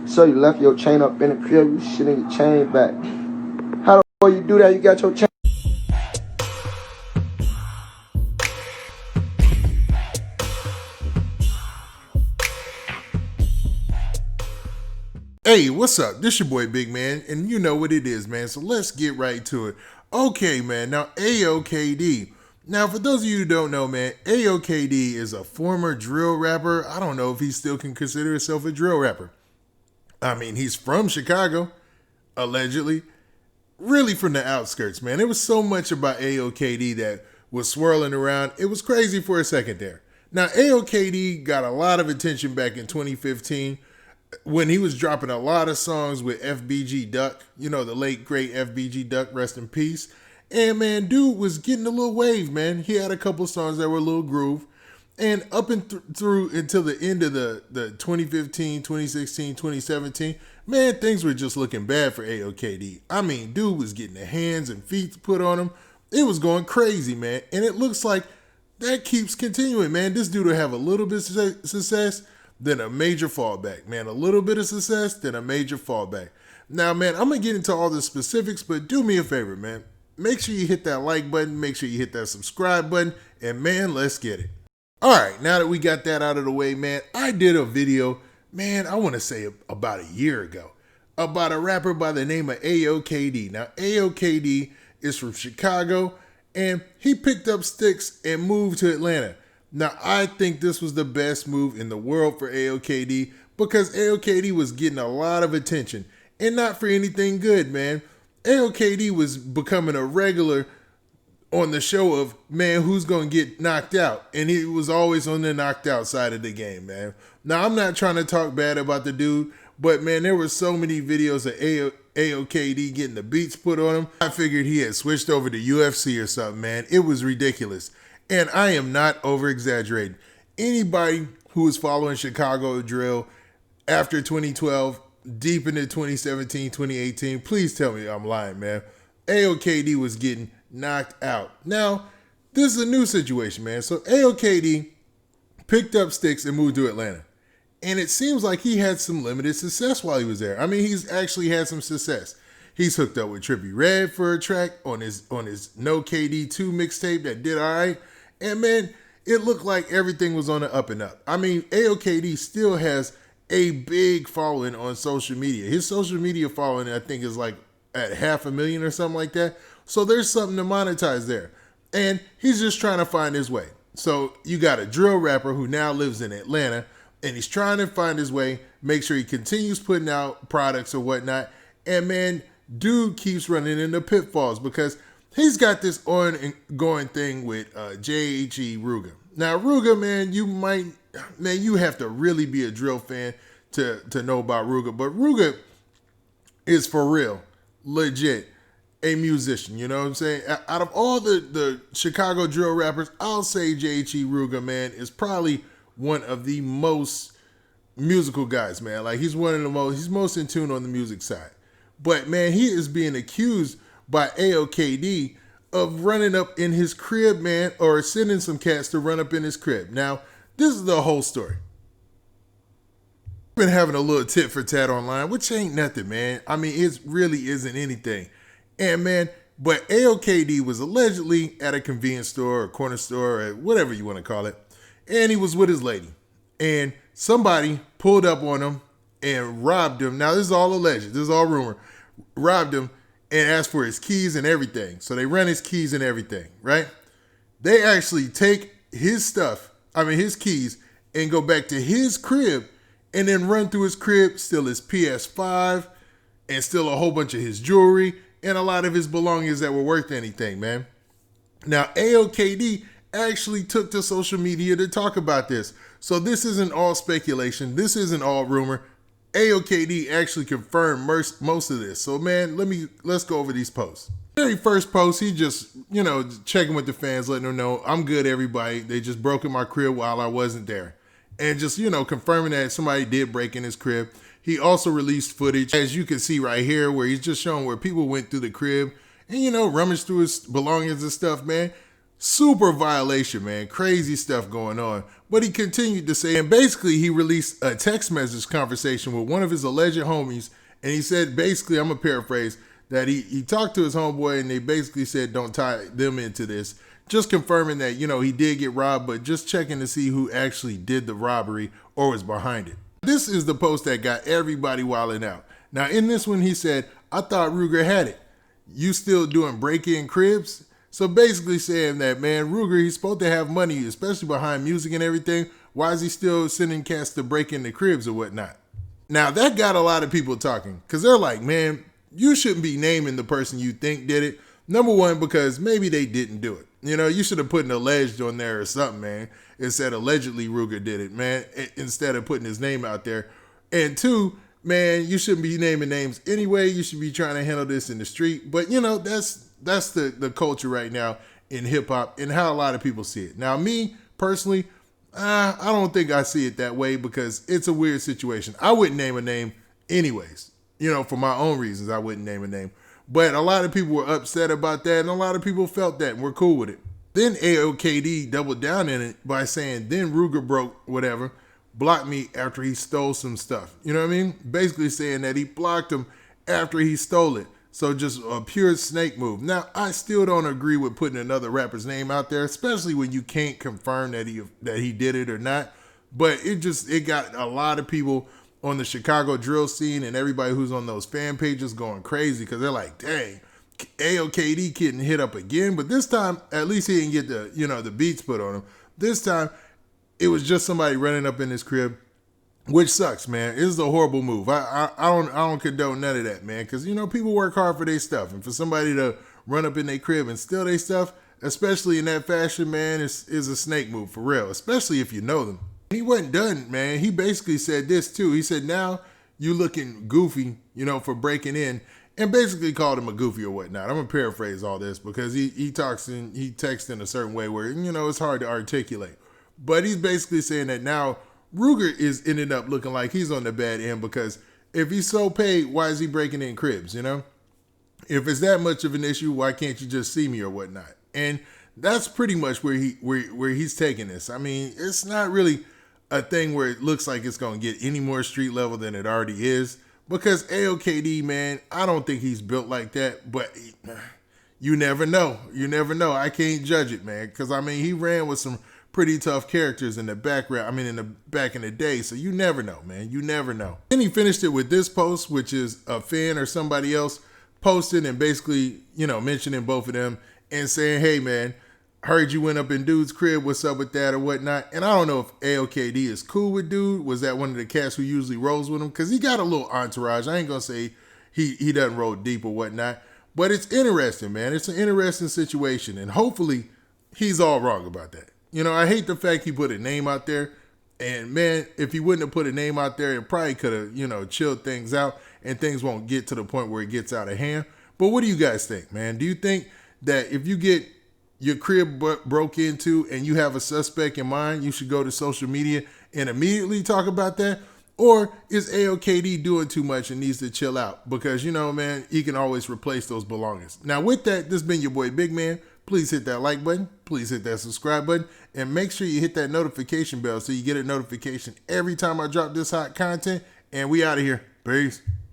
So you left your chain up in the crib, you shitting your chain back. How the fuck you do that? You got your chain. Hey, what's up? This your boy Big Man, and you know what it is, man. So let's get right to it. Okay, man. Now, Ayoo KD. Now, for those of you who don't know, man, Ayoo KD is a former drill rapper. I don't know if he still can consider himself a drill rapper. I mean, he's from Chicago, allegedly. Really from the outskirts, man. There was so much about Ayoo KD that was swirling around. It was crazy for a second there. Now, Ayoo KD got a lot of attention back in 2015 when he was dropping a lot of songs with FBG Duck, you know, the late great FBG Duck, rest in peace. And man, dude was getting a little wave, man. He had a couple songs that were a little groove. And up and through until the end of the 2015, 2016, 2017, man, things were just looking bad for Ayoo KD. I mean, dude was getting the hands and feet put on him. It was going crazy, man. And it looks like that keeps continuing, man. This dude will have a little bit of success, then a major fallback, man. A little bit of success, then a major fallback. Now, man, I'm going to get into all the specifics, but do me a favor, man. Make sure you hit that like button. Make sure you hit that subscribe button. And, man, let's get it. All right, now that we got that out of the way, man, I did a video, man, I want to say about a year ago, about a rapper by the name of Ayoo KD. Now, Ayoo KD is from Chicago, and he picked up sticks and moved to Atlanta. Now, I think this was the best move in the world for Ayoo KD because Ayoo KD was getting a lot of attention, and not for anything good, man. Ayoo KD was becoming a regular on the show of, man, who's going to get knocked out? And he was always on the knocked out side of the game, man. Now, I'm not trying to talk bad about the dude, but, man, there were so many videos of Ayoo KD getting the beats put on him. I figured he had switched over to UFC or something, man. It was ridiculous. And I am not over-exaggerating. Anybody who was following Chicago drill after 2012, deep into 2017, 2018, please tell me I'm lying, man. Ayoo KD was getting knocked out. Now, this is a new situation, man. So Ayoo KD picked up sticks and moved to Atlanta. And it seems like he had some limited success while he was there. I mean, he's actually had some success. He's hooked up with Trippie Redd for a track on his No KD 2 mixtape that did all right. And man, it looked like everything was on the up and up. I mean, Ayoo KD still has a big following on social media. His social media following, I think, is like at 500,000 or something like that. So there's something to monetize there. And he's just trying to find his way. So you got a drill rapper who now lives in Atlanta, and he's trying to find his way, make sure he continues putting out products or whatnot. And man, dude keeps running into pitfalls because he's got this ongoing thing with JHE Rooga. Now, Rooga, man, you have to really be a drill fan to know about Rooga. But Rooga is for real, legit, a musician, you know what I'm saying? Out of all the Chicago drill rappers, I'll say JHE Rooga, man, is probably one of the most musical guys, man. Like, he's most in tune on the music side. But, man, he is being accused by Ayoo KD of running up in his crib, man, or sending some cats to run up in his crib. Now, this is the whole story. Been having a little tit for tat online, which ain't nothing, man. I mean, it really isn't anything. And man, but Ayoo KD was allegedly at a convenience store or corner store or whatever you want to call it. And he was with his lady. And somebody pulled up on him and robbed him. Now, this is all alleged. This is all rumor. Robbed him and asked for his keys and everything. So they run his keys and everything, right? They actually take his stuff, his keys, and go back to his crib and then run through his crib, steal his PS5 and steal a whole bunch of his jewelry and a lot of his belongings that were worth anything, man. Now, Ayoo KD actually took to social media to talk about this. So this isn't all speculation. This isn't all rumor. Ayoo KD actually confirmed most of this. So, man, let's go over these posts. Very first post, he just, checking with the fans, letting them know, I'm good, everybody. They just broke in my crib while I wasn't there. And just, confirming that somebody did break in his crib. He also released footage, as you can see right here, where he's just showing where people went through the crib and, rummaged through his belongings and stuff, man. Super violation, man. Crazy stuff going on. But he continued to say, and basically he released a text message conversation with one of his alleged homies. And he said, basically, I'm going to paraphrase, that he talked to his homeboy and they basically said, don't tie them into this. Just confirming that, he did get robbed, but just checking to see who actually did the robbery or was behind it. This is the post that got everybody wilding out. Now, in this one, he said, I thought Rooga had it. You still doing break-in cribs? So basically saying that, man, Rooga, he's supposed to have money, especially behind music and everything. Why is he still sending cats to break in the cribs or whatnot? Now, that got a lot of people talking because they're like, man, you shouldn't be naming the person you think did it. Number one, because maybe they didn't do it. You should have put an alleged on there or something, man. It said allegedly Rooga did it, man, instead of putting his name out there. And two, man, you shouldn't be naming names anyway. You should be trying to handle this in the street. But, that's the culture right now in hip hop and how a lot of people see it. Now, me personally, I don't think I see it that way because it's a weird situation. I wouldn't name a name anyways. For my own reasons, I wouldn't name a name. But a lot of people were upset about that and a lot of people felt that and were cool with it. Then AOKD doubled down in it by saying, then Rooga blocked me after he stole some stuff. You know what I mean? Basically saying that he blocked him after he stole it. So just a pure snake move. Now, I still don't agree with putting another rapper's name out there, especially when you can't confirm that he did it or not. But it got a lot of people on the Chicago drill scene and everybody who's on those fan pages going crazy because they're like, dang, AOKD getting hit up again. But this time, at least he didn't get the beats put on him. This time, it was just somebody running up in his crib. Which sucks, man. This is a horrible move. I don't condone none of that, man. Because, people work hard for their stuff. And for somebody to run up in their crib and steal their stuff, especially in that fashion, man, is a snake move for real. Especially if you know them. And he wasn't done, man. He basically said this, too. He said, now you looking goofy, for breaking in. And basically called him a goofy or whatnot. I'm going to paraphrase all this because he texts in a certain way where, it's hard to articulate. But he's basically saying that now Rooga is ending up looking like he's on the bad end because if he's so paid, why is he breaking in cribs, If it's that much of an issue, why can't you just see me or whatnot? And that's pretty much where he's taking this. I mean, it's not really a thing where it looks like it's going to get any more street level than it already is because AOKD, man, I don't think he's built like that, but you never know. You never know. I can't judge it, man, because, he ran with some pretty tough characters in the background. Back in the day. So you never know, man. You never know. Then he finished it with this post, which is a fan or somebody else posted and basically, mentioning both of them and saying, hey, man, heard you went up in dude's crib. What's up with that or whatnot? And I don't know if AOKD is cool with dude. Was that one of the cats who usually rolls with him? Because he got a little entourage. I ain't going to say he doesn't roll deep or whatnot. But it's interesting, man. It's an interesting situation. And hopefully he's all wrong about that. I hate the fact he put a name out there. And, man, if he wouldn't have put a name out there, it probably could have, chilled things out and things won't get to the point where it gets out of hand. But what do you guys think, man? Do you think that if you get your crib broke into and you have a suspect in mind, you should go to social media and immediately talk about that? Or is AOKD doing too much and needs to chill out? Because, man, he can always replace those belongings. Now, with that, this has been your boy Big Man. Please hit that like button. Please hit that subscribe button. And make sure you hit that notification bell so you get a notification every time I drop this hot content. And we out of here. Peace.